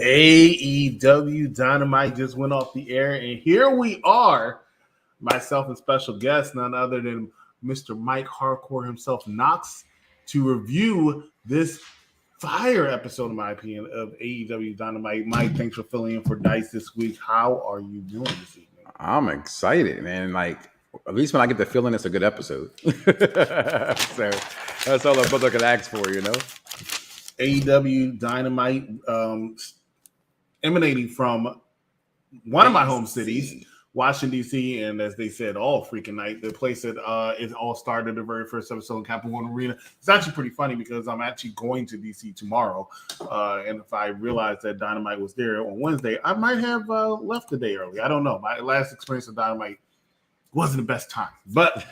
AEW Dynamite just went off the air, and here we are, myself and special guest, none other than Mr. Mike Hardcore himself, Knox, to review this fire episode, in my opinion, of AEW Dynamite. Mike, thanks for filling in for Dice this week. How are you doing this evening? I'm excited, man. Like, at least when I get the feeling it's a good episode. So that's all a brother can ask for, you know? AEW Dynamite emanating from one of my home cities, Washington, D.C., and as they said, all freaking night, the place that it all started, the very first episode in Capital One Arena. It's actually pretty funny because I'm actually going to D.C. tomorrow, and if I realized that Dynamite was there on Wednesday, I might have left the day early. I don't know. My last experience of Dynamite wasn't the best time, but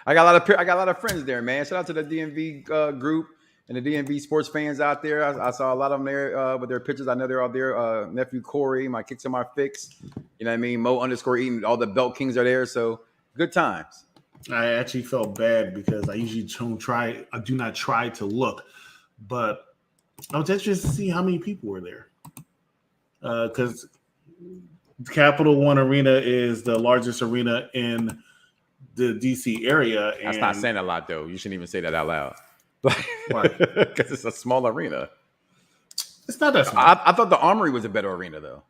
I got a lot of friends there, man. Shout out to the DMV group and the DMV sports fans out there. I saw a lot of them there with their pictures. I know they're all there. Nephew Corey, my kicks and my fix. You know what I mean? Mo_Eaton, all the Belt Kings are there. So good times. I actually felt bad because I usually do not try to look, but I was interested to see how many people were there. Because Capital One Arena is the largest arena in the DC area. That's not saying a lot, though. You shouldn't even say that out loud. Why? Because it's a small arena. It's not that small. I thought the Armory was a better arena, though.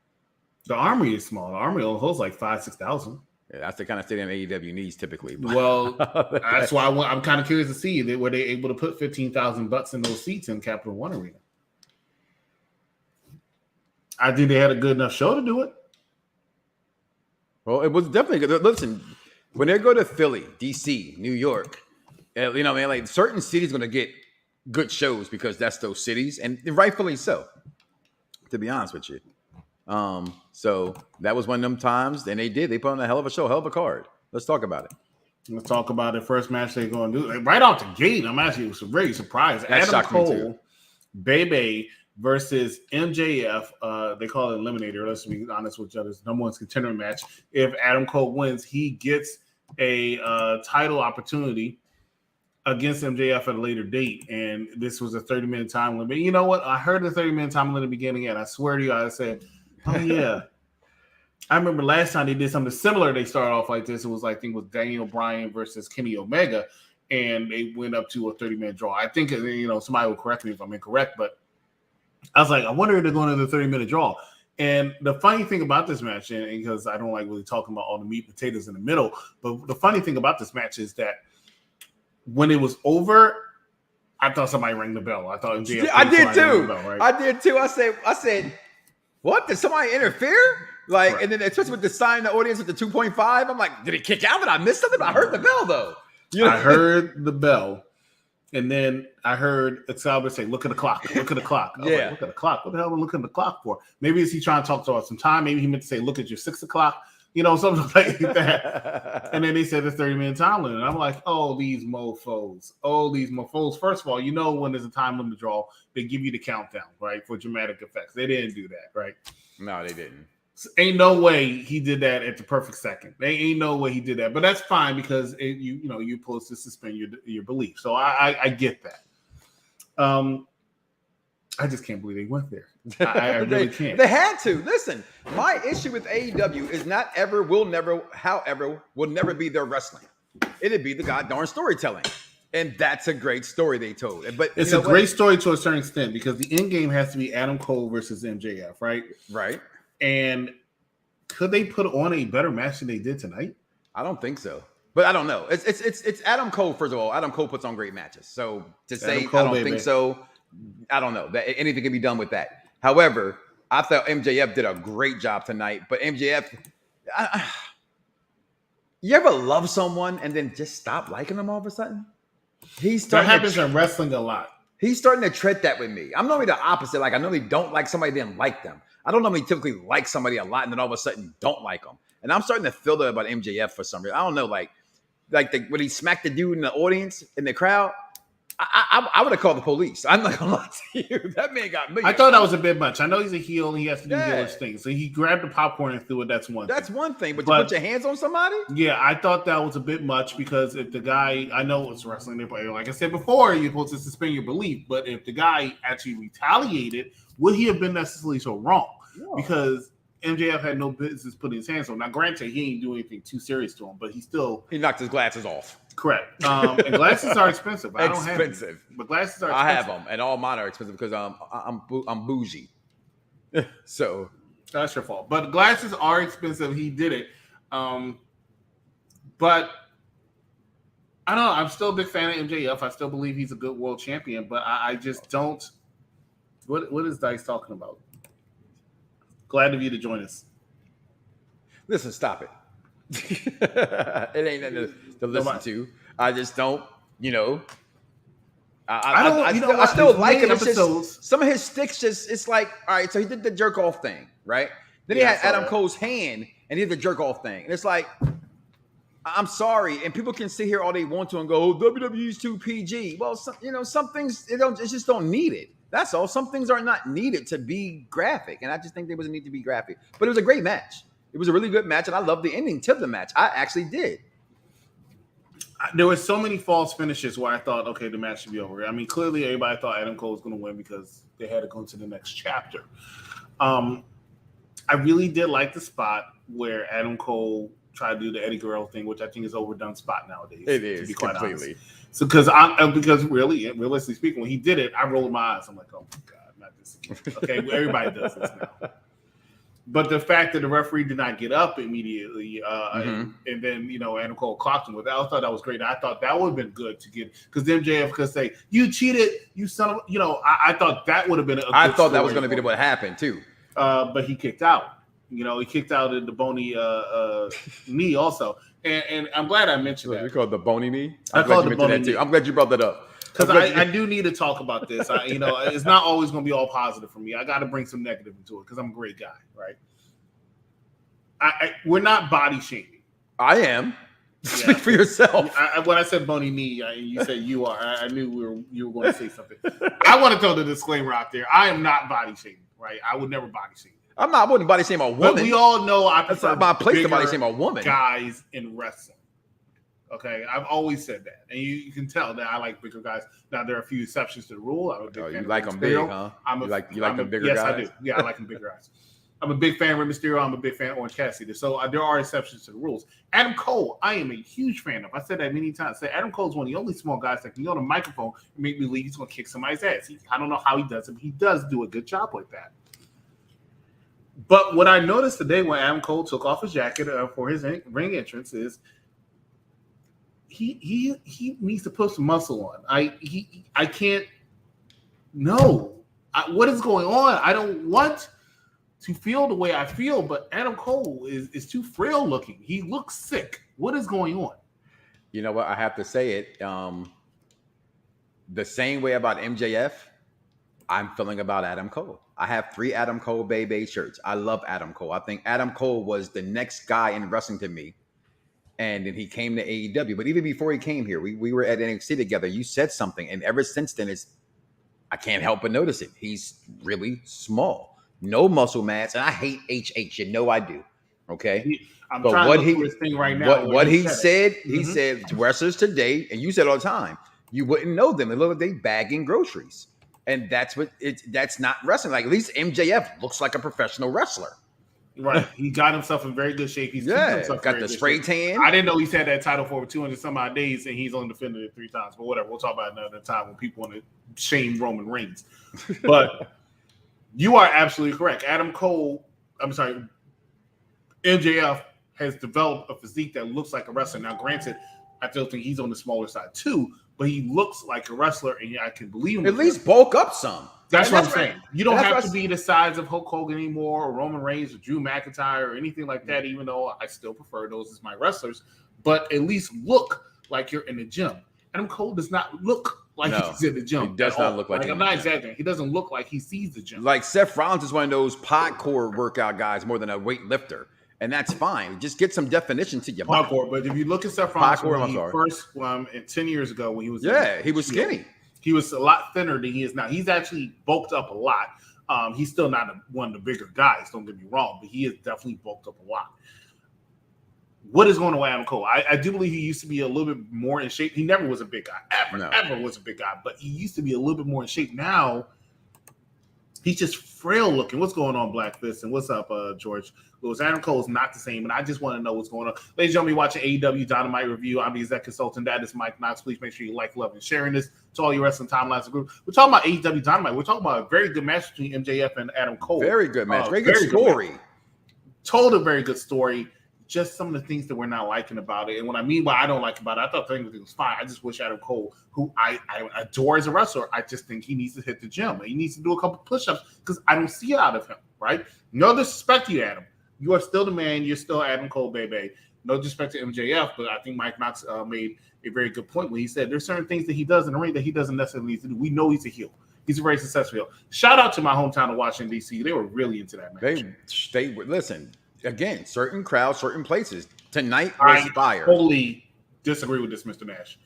The Armory is small. The Armory only holds like 6,000. Yeah, that's the kind of stadium AEW needs typically. Well, that's why I'm kind of curious to see that were they able to put 15,000 butts in those seats in Capital One Arena. I think they had a good enough show to do it. Well, it was definitely good. Listen, when they go to Philly, DC, New York, you know, man, like certain cities going to get good shows because that's those cities, and rightfully so. To be honest with you, so that was one of them times, and they put on a hell of a show, hell of a card. Let's talk about it. Let's talk about it. First match they're going to do right off the gate. I'm actually very surprised. That Adam shocked me Cole, too. Bebe versus MJF. They call it Eliminator. Let's be honest with each other's number one contender match. If Adam Cole wins, he gets a title opportunity against MJF at a later date, and this was a 30-minute time limit. You know what? I heard the 30-minute time limit in the beginning, and I swear to you, I said, oh, yeah. I remember last time they did something similar. They started off like this. It was, I think, with Daniel Bryan versus Kenny Omega, and they went up to a 30-minute draw. I think, you know, somebody will correct me if I'm incorrect, but I was like, I wonder if they're going to the 30-minute draw. And the funny thing about this match, and because I don't like really talking about all the meat and potatoes in the middle, but the funny thing about this match is that when it was over, I thought somebody rang the bell. I thought MJF I did too. Bell, right? I did too. I said, what? Did somebody interfere? Like, right. And then especially with the sign in the audience with the 2.5, I'm like, did it kick out? Did I miss something? I heard the bell though. You know? I heard the bell, and then I heard Excalibur say, "Look at the clock. Look at the clock." I was like, look at the clock. What the hell am I looking at the clock for? Maybe is he trying to talk to us some time? Maybe he meant to say, "Look at your 6 o'clock." You know, something like that. And then they said the 30-minute time limit. And I'm like, oh, these mofos. Oh, these mofos. First of all, you know when there's a time limit draw, they give you the countdown, right, for dramatic effects. They didn't do that, right? No, they didn't. So ain't no way he did that at the perfect second. There ain't no way he did that. But that's fine because, you know, you're supposed to suspend your belief. So I get that. I just can't believe they went there. I really can't. They had to. Listen, my issue with AEW is not ever, will never, however, will never be their wrestling. It'd be the goddamn storytelling. And that's a great story they told. But it's a great story to a certain extent because the end game has to be Adam Cole versus MJF, right? Right. And could they put on a better match than they did tonight? I don't think so. But I don't know. It's Adam Cole, first of all. Adam Cole puts on great matches. So to say Cole, I don't think so, I don't know. That anything can be done with that. However, I thought MJF did a great job tonight. But MJF, you ever love someone and then just stop liking them all of a sudden? That happens in wrestling a lot. He's starting to tread that with me. I'm normally the opposite. Like I normally don't like somebody, then like them. I don't normally typically like somebody a lot and then all of a sudden don't like them. And I'm starting to feel that about MJF for some reason. I don't know, like when he smacked the dude in the audience, in the crowd, I would have called the police. I'm not gonna lie to you. That man got me. I thought that was a bit much. I know he's a heel and he has to do Yeah. heelish things. So he grabbed the popcorn and threw it. That's one thing. But to But- put your hands on somebody? Yeah, I thought that was a bit much because if the guy, I know it's wrestling, like I said before, you're supposed to suspend your belief. But if the guy actually retaliated, would he have been necessarily so wrong? No. Because MJF had no business putting his hands on him. Now, granted, he ain't do anything too serious to him, but he still He knocked his glasses off. correct. And glasses are expensive. I don't have them, Expensive. but glasses are expensive. I have them, and all mine are expensive because I'm bougie. So That's your fault. But glasses are expensive. He did it. But I don't know. I'm still a big fan of MJF. I still believe he's a good world champion, but I just don't. What is Dice talking about? Glad of you to join us. listen, stop it. It ain't nothing to listen to. I just don't, I still like him. It's just, some of his sticks it's like, all right, so he did the jerk off thing, right? Then he had Adam Cole's hand and he did the jerk off thing. And it's like, I'm sorry, and people can sit here all they want to and go, WWE's too PG. Well, some things it just don't need it. That's all. Some things are not needed to be graphic, and I just think they wasn't need to be graphic. But it was a great match. It was a really good match, and I loved the ending to the match. I actually did. There were so many false finishes where I thought, okay, the match should be over. I mean, clearly everybody thought Adam Cole was going to win because they had to go into the next chapter. I really did like the spot where Adam Cole tried to do the Eddie Guerrero thing, which I think is overdone spot nowadays. It is, to be quite completely. honest. So because realistically speaking, when he did it, I rolled my eyes. I'm like, oh my God, not this again. Okay, well, everybody does this now. But the fact that the referee did not get up immediately, and then Adam Cole clocked him with that, I thought that was great. I thought that would have been good to get, because then MJF could say, "You cheated, you son of," I thought that would have been. I thought that was going to be what happened too. But he kicked out. He kicked out in the bony knee also, and I'm glad I mentioned that. You called the bony knee? I called it the bony knee. I'm glad you brought that up. Because I do need to talk about this. It's not always going to be all positive for me. I got to bring some negative into it because I'm a great guy, right? We're not body shaming. I am. Speak for yourself. When I said bony knee, you said you are. I knew you were going to say something. I want to throw the disclaimer out there. I am not body shaming, right? I would never body shame. I wouldn't body shame a woman. But we all know I prefer That's not my place to body shame a woman. Guys in wrestling. Okay, I've always said that, and you can tell that I like bigger guys. Now there are a few exceptions to the rule. I'm a big fan. You of like them Mysterio. big, huh? You like the bigger yes, guys? Yes, I do. Yeah, I like them bigger guys. I'm a big fan of Rey Mysterio. I'm a big fan of Orange Cassidy. So there are exceptions to the rules. Adam Cole, I am a huge fan of. I said that many times. Adam Cole is one of the only small guys that can go on a microphone and make me believe he's going to kick somebody's ass. I don't know how he does it, but he does do a good job like that. But what I noticed today when Adam Cole took off his jacket for his ring entrance is he needs to put some muscle on. I can't. No, what is going on? I don't want to feel the way I feel, but Adam Cole is too frail looking. He looks sick. What is going on? You know what? I have to say it. The same way about MJF, I'm feeling about Adam Cole. I have 3 Adam Cole Bay shirts. I love Adam Cole. I think Adam Cole was the next guy in wrestling to me. And then he came to AEW. But even before he came here, we were at NXT together. You said something. And ever since then, I can't help but notice it. He's really small. No muscle mass. And I hate HH. I do. Okay? I'm but trying what to look for his thing right now. What he said, he said, wrestlers today, and you said all the time, you wouldn't know them. It looked like they bagging groceries. And that's not wrestling. Like, at least MJF looks like a professional wrestler. Right. He got himself in very good shape. He's got the spray tan. I didn't know he's had that title for over 200 some odd days, and he's only defended it 3 times. But whatever. We'll talk about it another time when people want to shame Roman Reigns. But you are absolutely correct. MJF has developed a physique that looks like a wrestler. Now, granted, I still think he's on the smaller side too, but he looks like a wrestler, and I can believe him. At least bulk up some. That's what I'm saying. You don't have to be the size of Hulk Hogan anymore, or Roman Reigns, or Drew McIntyre, or anything like that, even though I still prefer those as my wrestlers. But at least look like you're in the gym. Adam Cole does not look like he's in the gym. He does not look like I'm not exaggerating. He doesn't look like he sees the gym. Like Seth Rollins is one of those podcore workout guys more than a weightlifter. And that's fine. Just get some definition to your body. But if you look at Seth Rollins, 10 years ago when he was he was skinny. He was a lot thinner than he is now. He's actually bulked up a lot. He's still not one of the bigger guys, don't get me wrong, but he is definitely bulked up a lot. What is going on with Adam Cole? I do believe he used to be a little bit more in shape. He never was a big guy, ever was a big guy, but he used to be a little bit more in shape. Now, he's just frail looking. What's going on, Black Fist? And what's up, George Lewis? Adam Cole is not the same, and I just want to know what's going on. Ladies and gentlemen, watching AEW Dynamite Review. I'm the exec consultant. That is Mike Knox. Please make sure you like, love, and sharing this to all your wrestling timelines and groups. We're talking about AEW Dynamite. We're talking about a very good match between MJF and Adam Cole. Very good match. Very good story. Told a very good story. Just some of the things that we're not liking about it. And what I mean by I don't like about it, I thought everything was fine. I just wish Adam Cole, who I adore as a wrestler, I just think he needs to hit the gym. He needs to do a couple push-ups because I don't see it out of him, right? No disrespect to you, Adam. You are still the man. You're still Adam Cole, baby. No disrespect to MJF, but I think Mike Knox made a very good point when he said there's certain things that he does in the ring that he doesn't necessarily need to do. We know he's a heel. He's a very successful heel. Shout out to my hometown of Washington, D.C. They were really into that match. They listen, again, certain crowds, certain places. Tonight was fire. I totally disagree with this, Mr. Nash.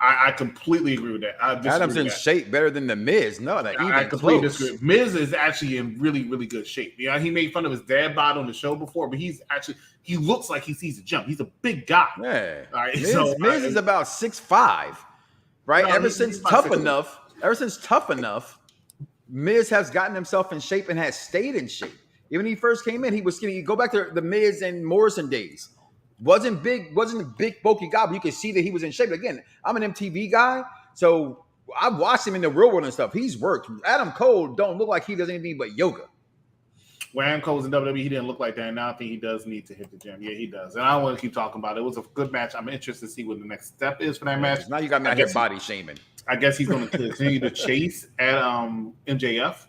I completely agree with that. Adam's in shape better than the Miz. No, that even I completely disagree. Miz is actually in really, really good shape. Yeah, he made fun of his dad bod on the show before, but he looks like he sees a jump. He's a big guy. Yeah. All right. Miz is about 6'5", right? No, ever since Tough Enough, Miz has gotten himself in shape and has stayed in shape. Even when he first came in, he was skinny. You go back to the Miz and Morrison days. Wasn't a big bulky guy, but you could see that he was in shape. Again, I'm an MTV guy, so I've watched him in the real world and stuff. He's worked. Adam Cole don't look like he does anything but yoga. When Adam Cole was in WWE, he didn't look like that. And now I think he does need to hit the gym. Yeah, he does. And I don't want to keep talking about it. It was a good match. I'm interested to see what the next step is for that match. Now you got me out here body shaming. I guess he's going to continue to chase at MJF.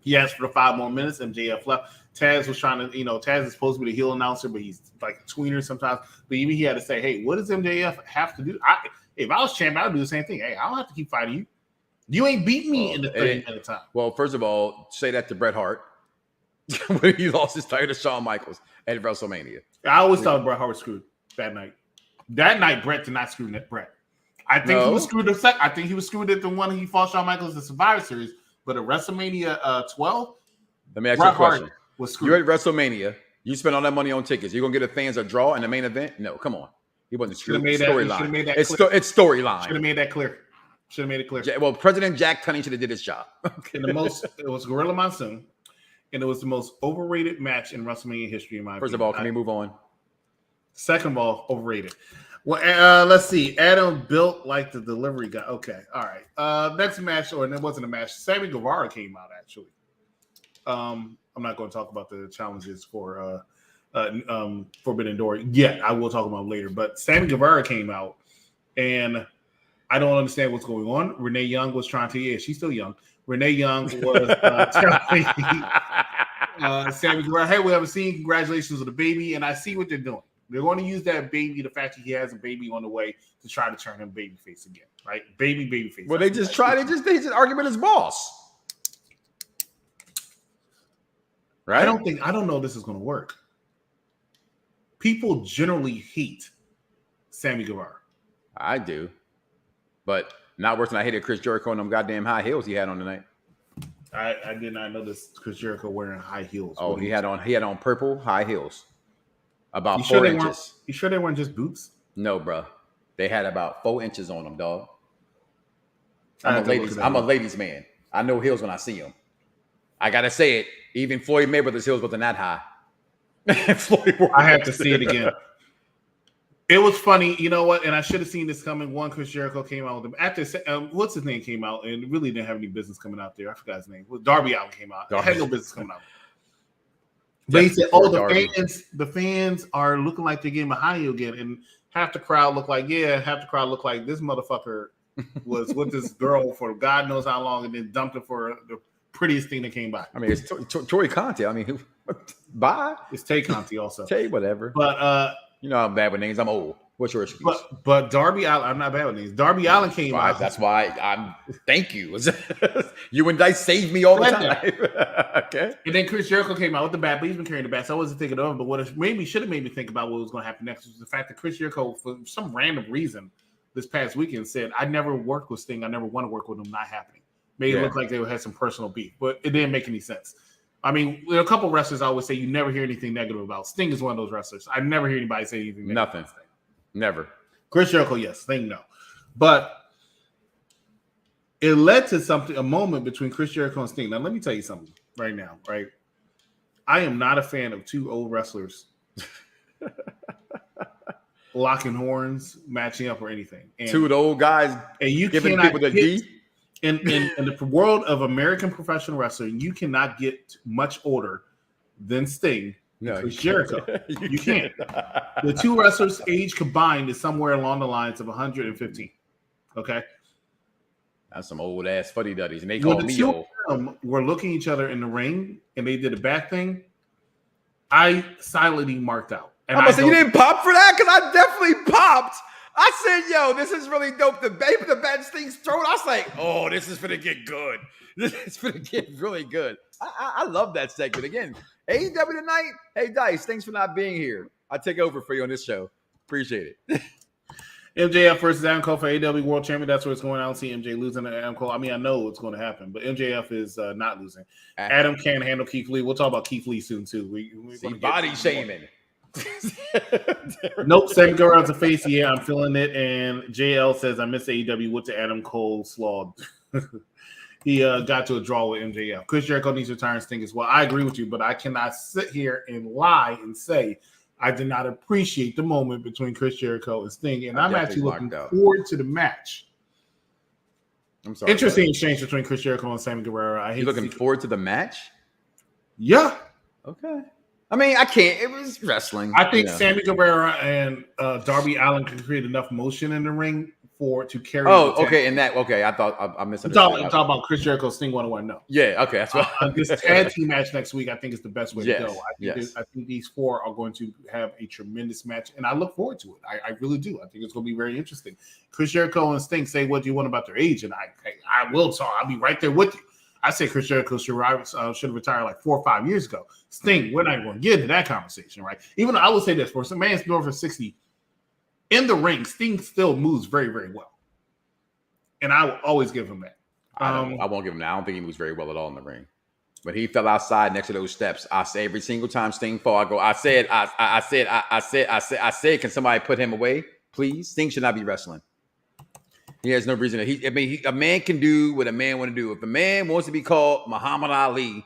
He asked for the 5 more minutes. MJF left. Taz was trying to, Taz is supposed to be the heel announcer, but he's like a tweener sometimes. But even he had to say, hey, what does MJF have to do? If I was champ, I would do the same thing. Hey, I don't have to keep fighting you. You ain't beat me in the 30-minute time. Well, first of all, say that to Bret Hart when he lost his title to Shawn Michaels at WrestleMania. I always thought Bret Hart was screwed that night. That night, Bret did not screw Bret. I think he was screwed I think he was screwed at the one he fought Shawn Michaels in the Survivor Series. But at WrestleMania 12, let me ask you a question. You're at WrestleMania. You spend all that money on tickets. You're going to get the fans a draw in the main event? No, come on. He wasn't screwed. Storyline. It's storyline. Should have made that clear. Should have made it clear. Well, President Jack Tunney should have did his job. And it was Gorilla Monsoon, and it was the most overrated match in WrestleMania history, in my opinion. First of all, can we move on? Second of all, overrated. Well, let's see. Adam built like the delivery guy. Okay, all right. Next match, or it wasn't a match. Sammy Guevara came out, actually. I'm not going to talk about the challenges for Forbidden Door yet. I will talk about them later. But Sammy Guevara came out, and I don't understand what's going on. Renee Young was trying to, she's still young. Renee Young was telling Sammy Guevara, hey, we haven't seen. Congratulations on the baby. And I see what they're doing. They're going to use that baby, the fact that he has a baby on the way, to try to turn him babyface again, right? Babyface. Well, they just argue with his boss. Right? I don't know if this is going to work. People generally hate Sammy Guevara. I do. But not worse than I hated Chris Jericho and them goddamn high heels he had on tonight. I did not know this Chris Jericho wearing high heels. Oh, he had on purple high heels. About 4 inches. You sure they weren't just boots? No, bro. They had about 4 inches on them, dog. I'm a ladies man. I know heels when I see them. I gotta say it. Even Floyd Mayweather's heels wasn't that high. I have to see it again. It was funny, you know what? And I should have seen this coming. One, Chris Jericho came out with him after what's his name came out and really didn't have any business coming out there. I forgot his name. Well, Darby Allin came out. Had no business coming out. They said, the fans are looking like they're getting a high heel again, and half the crowd looked like this motherfucker was with this girl for God knows how long, and then dumped her for the prettiest thing that came by. I mean, it's Tory Conti. I mean, bye. It's Tay Conti also. Tay, whatever. But you know I'm bad with names. I'm old. What's your excuse? But Darby Allin, I'm not bad with names. Darby Allin came out. That's why I'm. Thank you. You and Dice saved me all the time. Okay. And then Chris Jericho came out with the bat, but he's been carrying the bat, so I wasn't thinking of it. But what it should have made me think about what was going to happen next was the fact that Chris Jericho, for some random reason, this past weekend said, I never worked with Sting. I never want to work with him. Not happening. Made it look like they had some personal beef, but it didn't make any sense. I mean, there are a couple of wrestlers I always say you never hear anything negative about. Sting is one of those wrestlers. I never hear anybody say anything negative. Nothing. Never. Chris Jericho, yes. Sting, no. But it led to a moment between Chris Jericho and Sting. Now, let me tell you something right now, right? I am not a fan of two old wrestlers locking horns, matching up, or anything. And, two of the old guys and you giving cannot people the D. In the world of American professional wrestling, you cannot get much older than Sting. No, Chris Jericho. You can't. The two wrestlers' age combined is somewhere along the lines of 115. Okay. That's some old ass fuddy duddies, and they call me old. We're looking at each other in the ring, and they did a back thing. I silently marked out. And I'm gonna say you didn't pop for that, because I definitely popped. I said, yo, this is really dope. The bad Sting's throat. I was like, oh, this is gonna get good. This is gonna get really good. I love that segment. Again, AEW tonight. Hey, Dice, thanks for not being here. I take over for you on this show. Appreciate it. MJF versus Adam Cole for AEW World Champion. That's where it's going. I don't see MJ losing to Adam Cole. I mean, I know it's going to happen, but MJF is not losing. Adam can't handle Keith Lee. We'll talk about Keith Lee soon, too. We're body shaming. Nope, second go around to face. Yeah, I'm feeling it. And JL says, I miss AEW with the Adam Cole slog. He got to a draw with MJF. Chris Jericho needs to retire and Sting as well. I agree with you, but I cannot sit here and lie and say I did not appreciate the moment between Chris Jericho and Sting. And I'm actually looking forward to the match. I'm sorry. Interesting exchange between Chris Jericho and Sammy Guevara. You looking forward to the match? Yeah. Okay. I mean, I can't. It was wrestling. I think Sammy Guevara and Darby Allin can create enough motion in the ring to carry. Oh, okay. And that, okay. I thought I misunderstood. I'm talking about Chris Jericho, Sting 101. No. Yeah. Okay. That's what this tag team match next week, I think, is the best way to go. I think these four are going to have a tremendous match, and I look forward to it. I really do. I think it's going to be very interesting. Chris Jericho and Sting say what do you want about their age, and I will talk. I'll be right there with you. I say Chris Jericho should have retired like 4 or 5 years ago. Sting, we're not even going to get into that conversation, right? Even though I will say this, for some man's north of 60, in the ring, Sting still moves very, very well. And I will always give him that. I won't give him that. I don't think he moves very well at all in the ring. But he fell outside next to those steps. I say every single time Sting fall, I said, can somebody put him away, please? Sting should not be wrestling. He has no reason to. A man can do what a man want to do. If a man wants to be called Muhammad Ali,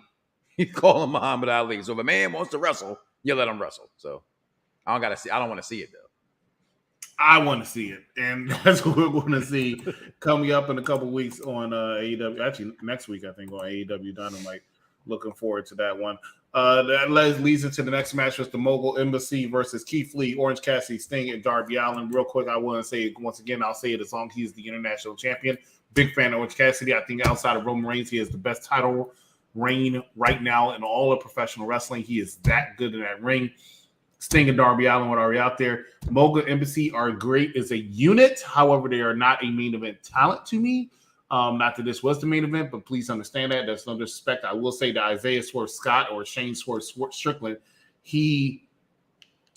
you call him Muhammad Ali. So if a man wants to wrestle, you let him wrestle. So I don't want to see it though. I want to see it, and that's what we're going to see coming up in a couple weeks on AEW. Actually, next week I think on AEW Dynamite. Looking forward to that one. That leads into the next match with the Mogul Embassy versus Keith Lee, Orange Cassidy, Sting, and Darby Allin. Real quick, I want to say it once again. I'll say it as long as he's the international champion. Big fan of Orange Cassidy. I think outside of Roman Reigns, he has the best title reign right now in all of professional wrestling. He is that good in that ring. Sting and Darby Allin are already out there. Mogul Embassy are great as a unit. However, they are not a main event talent to me. Not that this was the main event, but please understand that. That's no disrespect. I will say that Isaiah Swerve Scott or Shane Swerve Strickland, he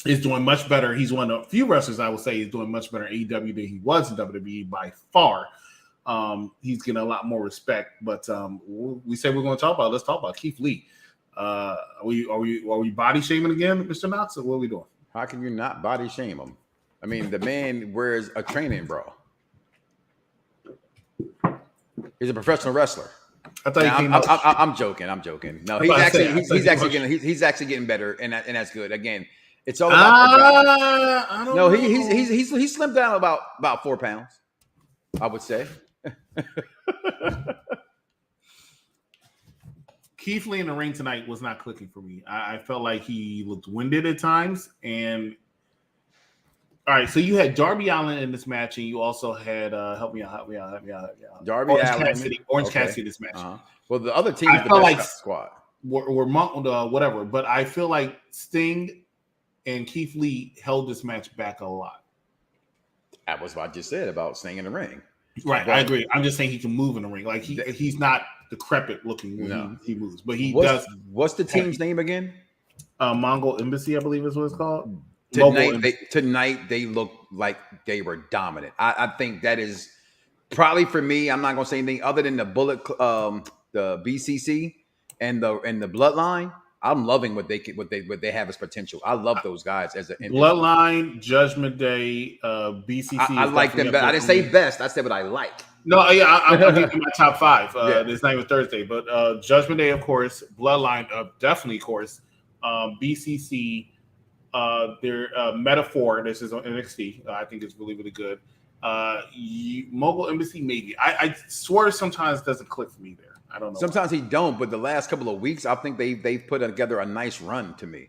is doing much better. He's one of the few wrestlers I will say is doing much better in AEW than he was in WWE by far. He's getting a lot more respect. But we said we're going to talk about. Let's talk about Keith Lee. Are we body shaming again, Mr. Knox, or what are we doing? How can you not body shame him? I mean, the man wears a training bra. He's a professional wrestler. I thought I'm joking. No, he's actually getting better, and that's good. Again, it's all about. No, he's slimmed down about 4 pounds, I would say. Keith Lee in the ring tonight was not clicking for me. I felt like he looked winded at times. And all right, so you had Darby Allin in this match, and you also had help me out. Darby Allin, Orange Cassidy this match. Uh-huh. Well, the other team, I felt like squad were whatever, but I feel like Sting and Keith Lee held this match back a lot. That was what I just said about Sting in the ring. Right, I agree. I'm just saying he can move in the ring. Like he's not decrepit looking when he moves, but he does. What's the team's name again? Mongol Embassy, I believe is what it's called. Mobile Tonight they look like they were dominant. I think that is probably for me. I'm not gonna say anything other than the the BCC and the Bloodline. I'm loving what they have as potential. I love those guys as an Bloodline, Judgment Day, BCC. I like them better. I didn't say best. I said what I like. No, yeah, I'm giving my top 5. Yeah. It's not even Thursday, but Judgment Day, of course. Bloodline, definitely, of course. BCC, their Metaphor. This is on NXT. I think it's really, really good. Mobile Embassy, maybe. I swear sometimes it doesn't click for me there. I don't know. Sometimes he don't, but the last couple of weeks, I think they've put together a nice run to me.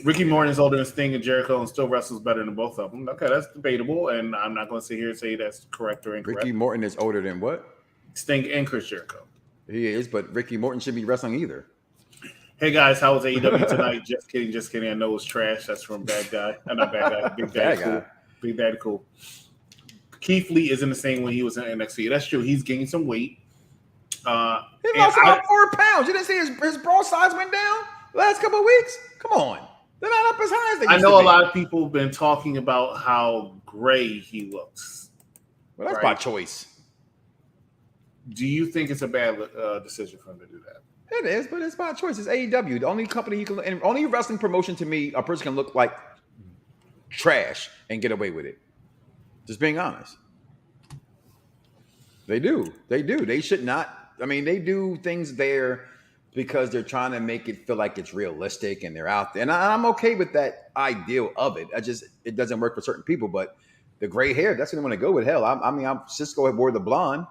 Ricky Morton is older than Sting and Jericho and still wrestles better than both of them. Okay, that's debatable, and I'm not going to sit here and say that's correct or incorrect. Ricky Morton is older than what? Sting and Chris Jericho. He is, but Ricky Morton shouldn't be wrestling either. Hey guys, how was AEW tonight? Just kidding. I know it was trash. That's from Bad Guy. Not Bad Guy. Big Daddy Cool. Big Daddy Cool. Keith Lee isn't the same when he was in NXT. That's true. He's gained some weight. He lost about 4 pounds. You didn't see his bra size went down last couple of weeks? Come on. They're not up as high as they used to be. I know a lot of people have been talking about how gray he looks. Well, that's by choice. Do you think it's a bad decision for him to do that? It is, but it's by choice. It's AEW. The only company you can, and only wrestling promotion to me, a person can look like trash and get away with it. Just being honest. They do. They should not. I mean, they do things there because they're trying to make it feel like it's realistic and they're out there. And I'm okay with that ideal of it. It doesn't work for certain people, but the gray hair, that's what I want to go with. Hell, I'm Cisco had wore the blonde.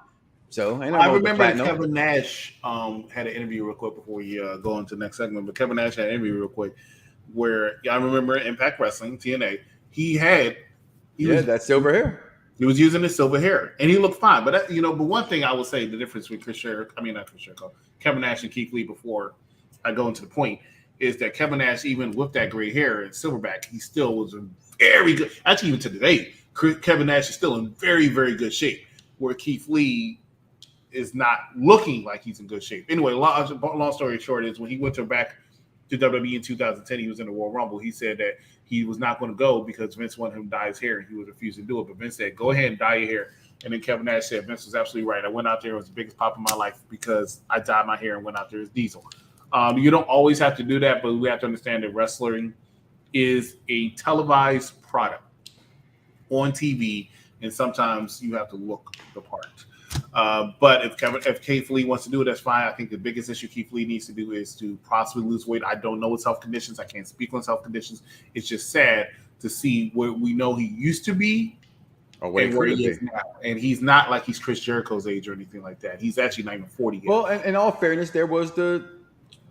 So I remember Kevin Nash had an interview real quick before we go into the next segment. But Kevin Nash had an interview real quick where I remember Impact Wrestling, TNA, he had that silver hair. He was using his silver hair, and he looked fine. But but one thing I will say, the difference between Kevin Nash and Keith Lee, before I go into the point, is that Kevin Nash, even with that gray hair and silverback, he still was in very good. Actually, even to today, Kevin Nash is still in very, very good shape. Where Keith Lee is not looking like he's in good shape. Anyway, long story short is when he went back to WWE in 2010, he was in the Royal Rumble. He said that he was not going to go because Vince wanted him to dye his hair, and he was refusing to do it. But Vince said, go ahead and dye your hair. And then Kevin Nash said, Vince was absolutely right. I went out there. It was the biggest pop of my life because I dyed my hair and went out there as Diesel. You don't always have to do that, but we have to understand that wrestling is a televised product on TV, and sometimes you have to look the part. But if Keith Lee wants to do it, that's fine. I think the biggest issue Keith Lee needs to do is to possibly lose weight. I don't know his health conditions. I can't speak on his health conditions. It's just sad to see where we know he used to be and where he is now. And he's not like he's Chris Jericho's age or anything like that. He's actually not even 40 yet. Well, in all fairness, there was the,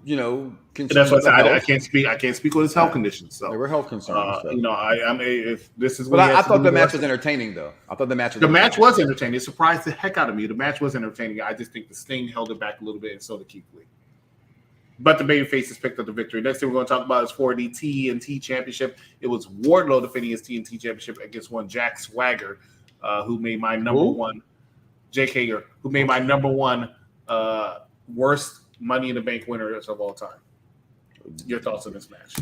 that's what I can't speak. I can't speak on his health conditions. So there were health concerns. If this is, but I thought the match was entertaining, though. I thought the match was entertaining. It surprised the heck out of me. The match was entertaining. I just think the Sting held it back a little bit, and so did Keith Lee. But the babyfaces picked up the victory. Next thing we're going to talk about is for the TNT Championship. It was Wardlow defending his TNT Championship against one Jack Swagger, who made my number one. Jake Hager, who made my number one worst Money in the Bank winners of all time. Your thoughts on this match?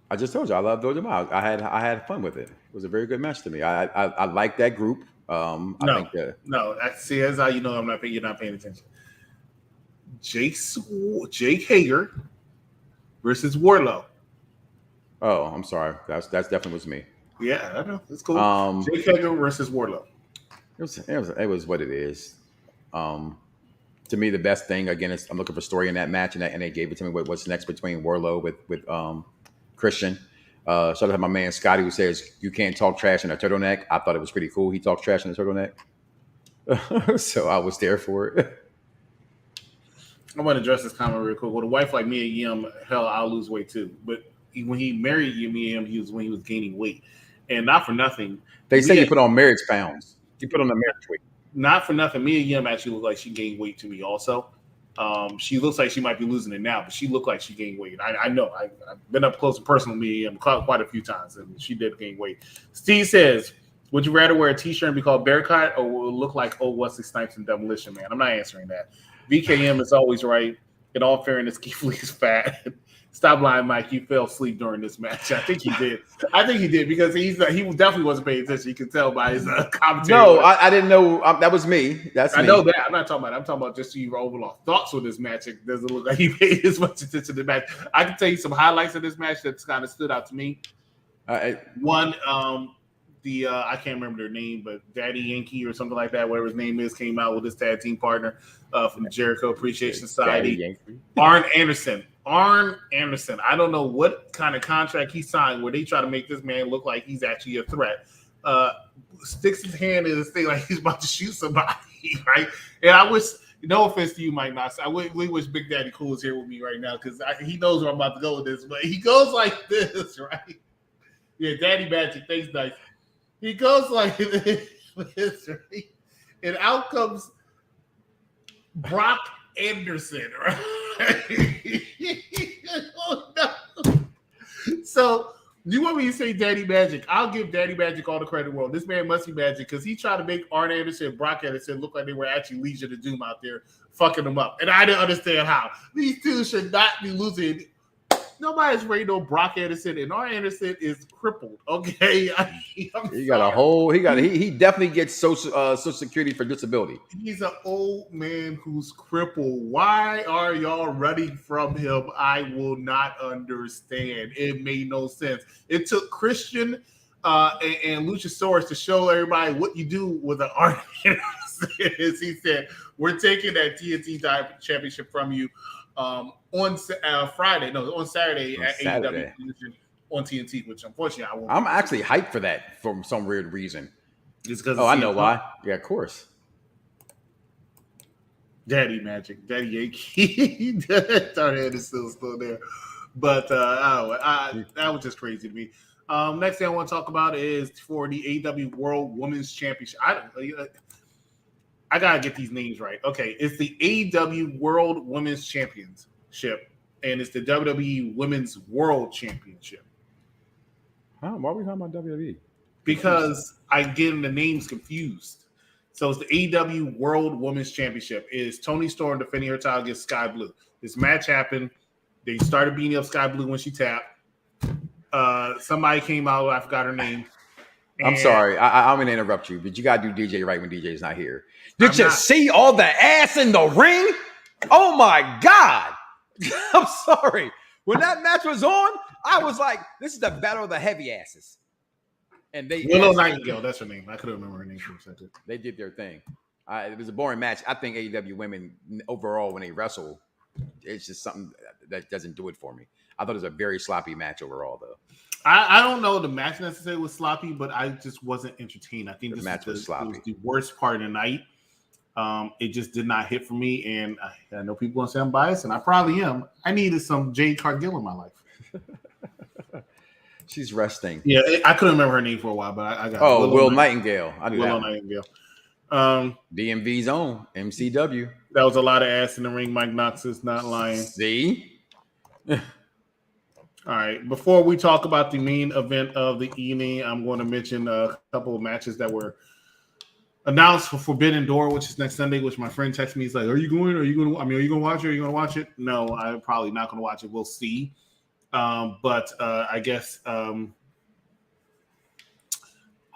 I just told you I love Doja Miles. I had fun with it. It was a very good match to me. I like that group. See, that's how you know you're not paying attention. Jake Hager versus Wardlow. Oh, I'm sorry. That's definitely was me. Yeah, I know. It's cool. Jake Hager versus Wardlow. It was what it is. To me, the best thing again is I'm looking for story in that match, and they gave it to me. What's next between Wardlow with Christian? Shout out to my man Scotty who says you can't talk trash in a turtleneck. I thought it was pretty cool. He talks trash in a turtleneck, so I was there for it. I want to address this comment real quick. With a wife like Mia Yim, hell, I'll lose weight too. But when he married Mia Yim, he was gaining weight, and not for nothing. They say you put on marriage pounds. You put on the marriage weight. Not for nothing, Mia Yim actually looked like she gained weight to me also. She looks like she might be losing it now, but she looked like she gained weight. I know. I've been up close and personal with Mia Yim quite a few times, and she did gain weight. Steve says, would you rather wear a T-shirt and be called Bearcat or will it look like old Wesley Snipes and Demolition Man? I'm not answering that. VKM is always right. In all fairness, Keith Lee is fat. Stop lying, Mike. You fell asleep during this match. I think he did. Because he definitely wasn't paying attention. You can tell by his commentary. No, I didn't know. That was me. I know that. I'm not talking about. I'm talking about just your overall thoughts on this match. It doesn't look like he paid as much attention to the match. I can tell you some highlights of this match that's kind of stood out to me. One, I can't remember their name, but Daddy Yankee or something like that, whatever his name is, came out with his tag team partner from the Jericho Appreciation Society. Arn Anderson. I don't know what kind of contract he signed where they try to make this man look like he's actually a threat. Sticks his hand in this thing like he's about to shoot somebody, right? And I wish, no offense to you, Mike Knox, we wish Big Daddy Cool was here with me right now because he knows where I'm about to go with this, but he goes like this, right? Yeah, Daddy Magic, thanks, Dice. He goes like this, right? And out comes Brock Anderson, right? Oh, no. So, you want me to say Daddy Magic? I'll give Daddy Magic all the credit in the world. This man must be magic because he tried to make Arn Anderson and Brock Anderson look like they were actually Legion of Doom out there fucking them up. And I didn't understand how. These two should not be losing. Nobody's rated on Brock Anderson, and Arn Anderson is crippled. Okay, he definitely gets social security for disability. He's an old man who's crippled. Why are y'all running from him? I will not understand. It made no sense. It took Christian and Luchasaurus to show everybody what you do with an Arn Anderson. He said, "We're taking that TNT Championship from you." On Saturday at AEW on TNT, which unfortunately I won't. I'm actually hyped for that for some weird reason. It's because I know why. Yeah, of course. Daddy Magic, Daddy Yankee, Darn is still there, but that was just crazy to me. Next thing I want to talk about is for the AEW World Women's Championship. I gotta get these names right. Okay, it's the AEW World Women's Championship, and it's the WWE Women's World Championship. Why are we talking about WWE? Because I get the names confused. So it's the AEW World Women's Championship. It's Toni Storm defending her title against Sky Blue. This match happened. They started beating up Sky Blue when she tapped. Somebody came out. I forgot her name. I'm sorry. I'm going to interrupt you, but you got to do DJ right when DJ's not here. Did you see all the ass in the ring? Oh, my God. I'm sorry. When that match was on, I was like, this is the battle of the heavy asses. And Willow Nightingale, that's her name. I couldn't remember her name for a second. They did their thing. It was a boring match. I think AEW women overall, when they wrestle, it's just something that doesn't do it for me. I thought it was a very sloppy match overall, though. I don't know the match necessarily was sloppy, but I just wasn't entertained. I think the match was sloppy. It was the worst part of the night. It just did not hit for me, and I know people gonna say I'm biased, and I probably am. I needed some Jade Cargill in my life. She's resting. Yeah, I couldn't remember her name for a while, but I got Will Nightingale. I knew Willow that Nightingale. DMV's own MCW. That was a lot of ass in the ring. Mike Knox is not lying. See. All right. Before we talk about the main event of the evening, I'm going to mention a couple of matches that were announced for Forbidden Door, which is next Sunday. Which my friend texted me. He's like, "Are you going? Are you going to watch it? Are you going to watch it?" No, I'm probably not going to watch it. We'll see. But I guess I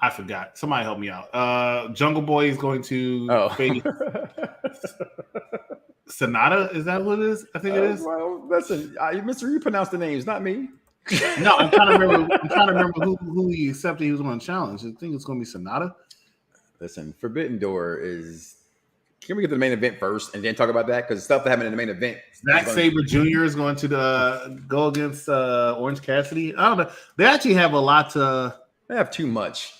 forgot. Somebody help me out. Jungle Boy is going to face Sonata. Is that what it is? I think it is. Well, listen, Mr. You pronounce the names, not me. No, I'm trying to remember who he accepted he was going to challenge. I think it's going to be Sonata. Listen, Forbidden Door is. Can we get to the main event first and then talk about that? Because stuff that happened in the main event. Zack Sabre Jr. is going to go against Orange Cassidy. I don't know. They actually have a lot to. They have too much.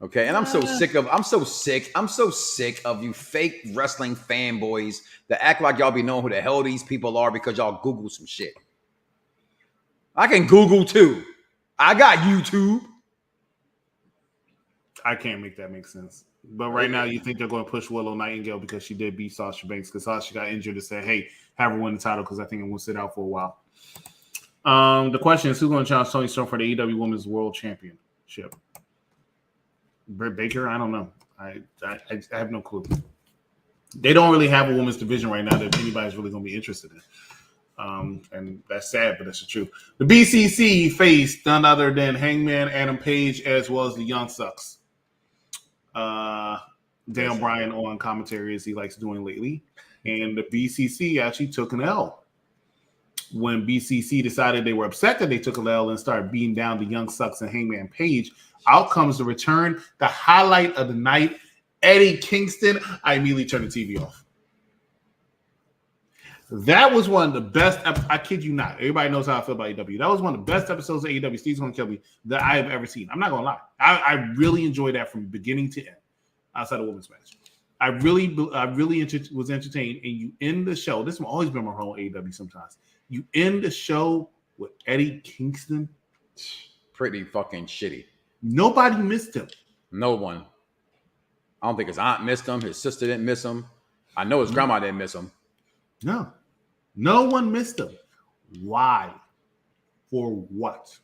Okay, and I'm so sick of you fake wrestling fanboys that act like y'all be knowing who the hell these people are because y'all Google some shit. I can Google too. I got YouTube. I can't make that make sense. But right now, you think they're going to push Willow Nightingale because she did beat Sasha Banks because Sasha got injured to say, hey, have her win the title because I think it will sit out for a while. The question is, who's going to challenge Toni Storm for the AEW Women's World Championship? Britt Baker? I don't know. I have no clue. They don't really have a women's division right now that anybody's really going to be interested in. And that's sad, but that's the truth. The BCC faced none other than Hangman Adam Page as well as the Young Sucks. Dan Bryan on commentary as he likes doing lately. And the BCC actually took an L. When BCC decided they were upset that they took an L and started beating down the Young Sucks and Hangman Page, out comes the return, the highlight of the night, Eddie Kingston. I immediately turned the TV off. That was one of the best. I kid you not. Everybody knows how I feel about AEW. That was one of the best episodes of AEW. Steve's gonna kill me that I have ever seen. I'm not gonna lie. I really enjoyed that from beginning to end. Outside of women's match, I really was entertained. And you end the show. This has always been my role with AEW. Sometimes you end the show with Eddie Kingston. Pretty fucking shitty. Nobody missed him. No one. I don't think his aunt missed him. His sister didn't miss him. I know his grandma didn't miss him. No one missed him. Why? For what?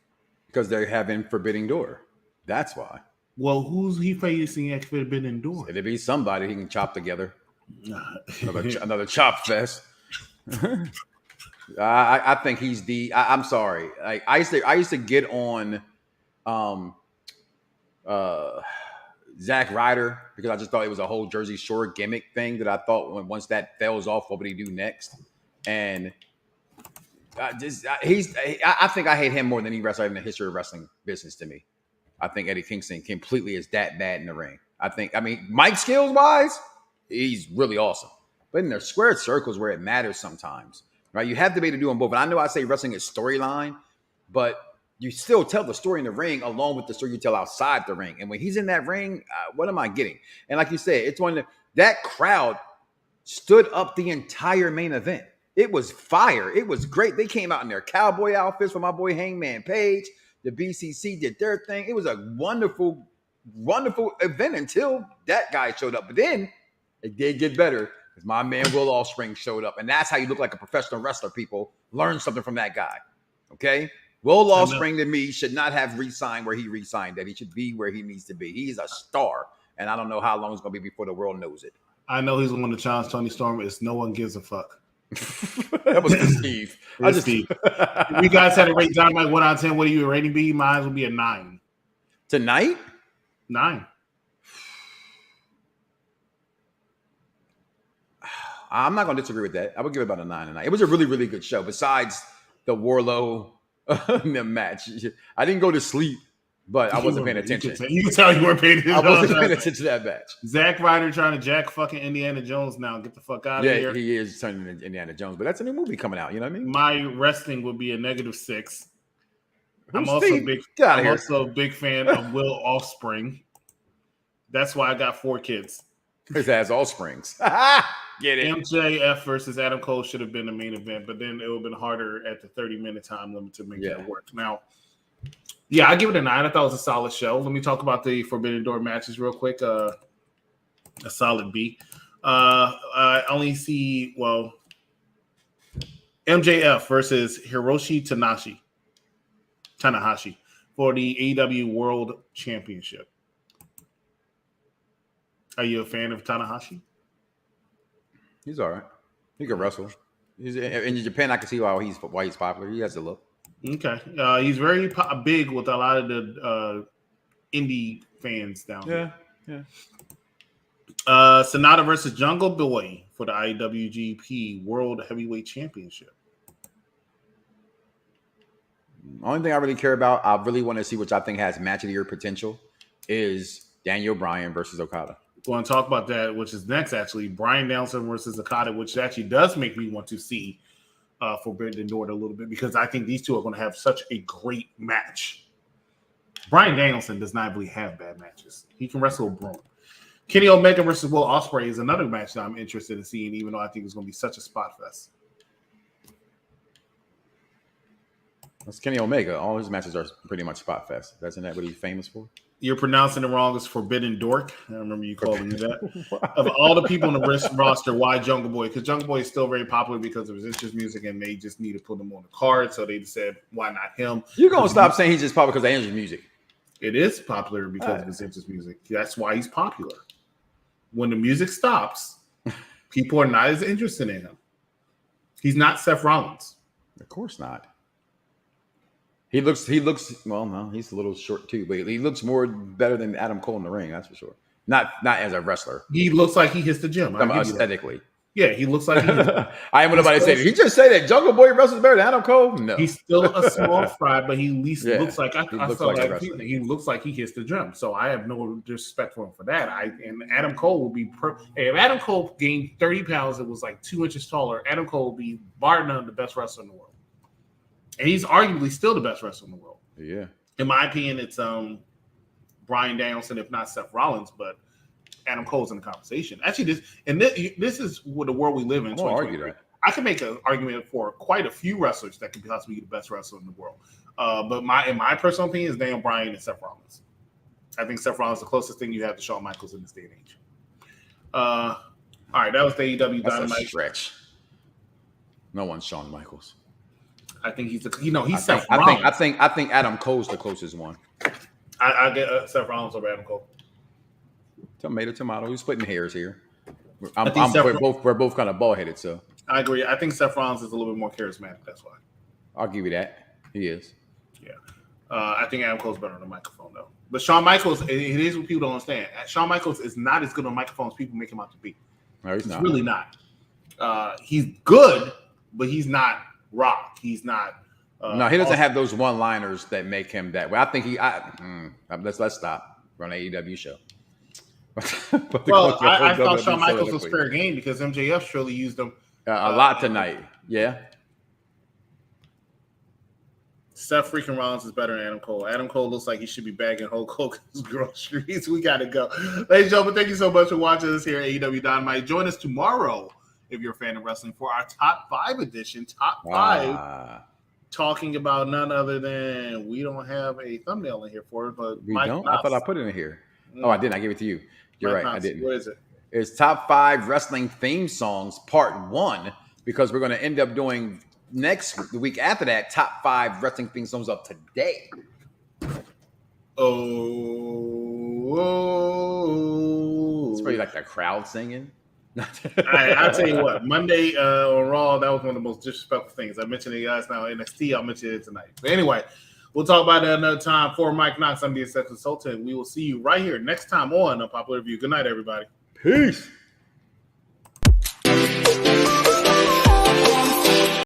Because they're having Forbidden Door. That's why. Well, who's he facing at Forbidden Door? It'd be somebody he can chop together. Another chop fest. I think he's the. I'm sorry. Like I used to get on, Zack Ryder because I just thought it was a whole Jersey Shore gimmick thing that I thought once that fails off, what would he do next? And I think I hate him more than any wrestler in the history of wrestling business. To me, I think Eddie Kingston completely is that bad in the ring. I mean, mic skills wise, he's really awesome, but in the squared circles where it matters sometimes, right? You have to be able to do them both. And I know I say wrestling is storyline, but you still tell the story in the ring along with the story you tell outside the ring. And when he's in that ring, what am I getting? And like you said, it's one that crowd stood up the entire main event. It was fire. It was great. They came out in their cowboy outfits for my boy Hangman Page. The BCC did their thing. It was a wonderful, wonderful event until that guy showed up. But then it did get better because my man Will Ospreay showed up. And that's how you look like a professional wrestler, people. Learn something from that guy. Okay? Will Ospreay to me should not have re-signed where he re-signed, that he should be where he needs to be. He's a star. And I don't know how long it's going to be before the world knows it. I know he's going to challenge Tony Storm. It's no one gives a fuck. That was Steve. Steve. If you guys had to rate Dynamite 1 out of 10, what do you rating be? Mine would be a 9. Tonight? 9. I'm not going to disagree with that. I would give it about a 9 tonight. It was a really, really good show. Besides the Warlow match, I didn't go to sleep, but I wasn't paying attention. You can tell you weren't paying attention. I wasn't paying attention to that match. Zack Ryder trying to jack fucking Indiana Jones now. Get the fuck out of here. Yeah, he is turning into Indiana Jones, but that's a new movie coming out. You know what I mean? My wrestling would be a -6. I'm also a big fan of Will Offspring. That's why I got 4 kids. His ass all springs. Get it? MJF versus Adam Cole should have been the main event, but then it would have been harder at the 30-minute time limit to make that work. Now, I give it a 9. I thought it was a solid show. Let me talk about the Forbidden Door matches real quick. A solid B. I only see, MJF versus Hiroshi Tanahashi for the AEW World Championship. Are you a fan of Tanahashi? He's all right. He can wrestle. In Japan, I can see why he's popular. He has a look. Okay. He's very big with a lot of the indie fans down here. Yeah. Sonata versus Jungle Boy for the IWGP World Heavyweight Championship. Only thing I really care about, I really want to see, which I think has match of the year potential, is Daniel Bryan versus Okada. We want to talk about that, which is next, actually. Bryan Danielson versus Okada, which actually does make me want to see Forbidden Door a little bit, because I think these two are going to have such a great match. Bryan Danielson does not really have bad matches. He can wrestle a broom. Kenny Omega versus Will Ospreay is another match that I'm interested in seeing, even though I think it's going to be such a spot fest. That's Kenny Omega. All his matches are pretty much spot fest. Isn't that what he's famous for? You're pronouncing it wrong. It's Forbidden Dork. I remember you calling me that. Of all the people on the roster, why Jungle Boy? Because Jungle Boy is still very popular because of his interest music, and they just need to put him on the card. So they said, why not him? You're going to stop saying he's just popular because of interest music. It is popular because of his interest music. That's why he's popular. When the music stops, people are not as interested in him. He's not Seth Rollins. Of course not. He looks. Well, no, he's a little short too, but he looks more better than Adam Cole in the ring. That's for sure. Not as a wrestler. He looks like he hits the gym. Aesthetically. Yeah, he looks like he hits I am nobody say. Did he just say that Jungle Boy wrestles better than Adam Cole? No. He's still a small fry, but he at least looks like he looks like he hits the gym. So I have no disrespect for him for that. And Adam Cole will be if Adam Cole gained 30 pounds, it was like 2 inches taller. Adam Cole will be bar none the best wrestler in the world. And he's arguably still the best wrestler in the world. Yeah. In my opinion, it's Bryan Danielson, if not Seth Rollins, but Adam Cole's in the conversation. Actually, this is what the world we live in. I won't argue that. I can make an argument for quite a few wrestlers that could possibly be the best wrestler in the world. But in my personal opinion, is Daniel Bryan and Seth Rollins. I think Seth Rollins is the closest thing you have to Shawn Michaels in this day and age. All right, that was the AEW Dynamite. That's a stretch. No one's Shawn Michaels. I think he's Seth Rollins. I think Adam Cole's the closest one. I get Seth Rollins over Adam Cole. Tomato. We're splitting hairs here. We're both kind of bald headed, so I agree. I think Seth Rollins is a little bit more charismatic. That's why. I'll give you that. He is. Yeah. I think Adam Cole's better on the microphone though. But Shawn Michaels, it is what people don't understand. Shawn Michaels is not as good on microphone as people make him out to be. No, he's not. Really not. He's good, but he's not rock. He's not. No, he doesn't have those one-liners that make him that way. I think let's stop. We're on an AEW show. Well, I thought Shawn Michaels was fair game because MJF surely used him a lot tonight. Yeah. Seth freaking Rollins is better than Adam Cole. Adam Cole looks like he should be bagging Hulk Hogan's groceries. We got to go. Ladies and gentlemen, thank you so much for watching us here at AEW Dynamite. Join us tomorrow if you're a fan of wrestling for our Top 5 edition. Top 5. Talking about none other than we don't have a thumbnail in here for it, but we Mike don't. Knox. I thought I put it in here. Oh, I didn't. I gave it to you. You're Mike right. Knox. I didn't. What is it? It's Top 5 Wrestling Theme Songs Part 1 because we're going to end up doing the week after that, Top 5 Wrestling Theme Songs of today. Oh. It's probably like the crowd singing. I'll tell you what. Monday on Raw, that was one of the most disrespectful things. I mentioned it guys now. NXT, I'll mention it tonight. But anyway, we'll talk about that another time. For Mike Knox, I'm the Executive Consultant. We will see you right here next time on Unpopular Review. Good night, everybody. Peace.